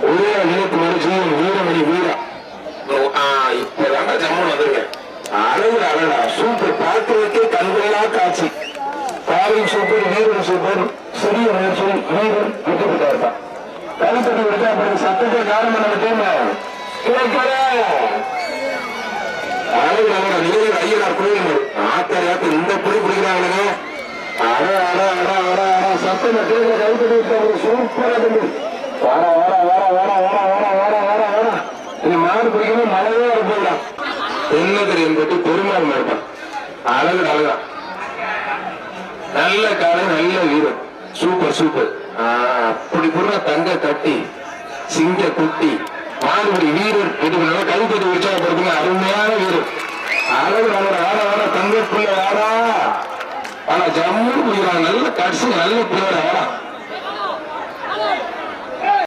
ஒரே நினைத்து மனுஷி வீரமணி வீரா. இப்பதாங்க ஜம்மன் வந்திருக்கேன். அழகுடா அழகா சூப்பர். பார்க்கிறதுக்கே கண்களா காட்சி. பாவையும் சூப்பர், வீரன் சூப்பர். சிறிய முயற்சி வீரன் வெற்றி பெற்றார். கருத்தடி விட்டா அப்படி சத்தத்தை காரணம் நம்ம டீம் கேட்கல. அழகு அழகா நீர் ஐயனார் கோயில் ஆத்தரையாத்த இந்த புடி பிடிக்கிறாங்க. அட அட அட அட அட சத்தம் கேட்க கருத்தடி விட்டா ஒரு சூப்பரா தம்பி. வாட வாட வாட வாட வாட வாட வாட வாட வாட. நீ மாடு பிடிக்கணும் மழையே இருப்பா. என்ன தெரியும் பற்றி பெருமாள் மாட்டான். அழகு அழகா நல்ல காலை நல்ல வீரன் சூப்பர் சூப்பர். அப்படி கூட தங்க கட்டி சிங்க குட்டி மாடுபடி வீரர் இது கழுப்பதி உற்சாகப்படுத்துங்க. அருமையான வீரர் அழகு அழகு ஆட ஆட தங்க பிள்ளை ஆடா. ஆனா ஜம்மு பிடிக்கிறான். நல்ல கட்சி நல்ல பிள்ளையோட ஆடா.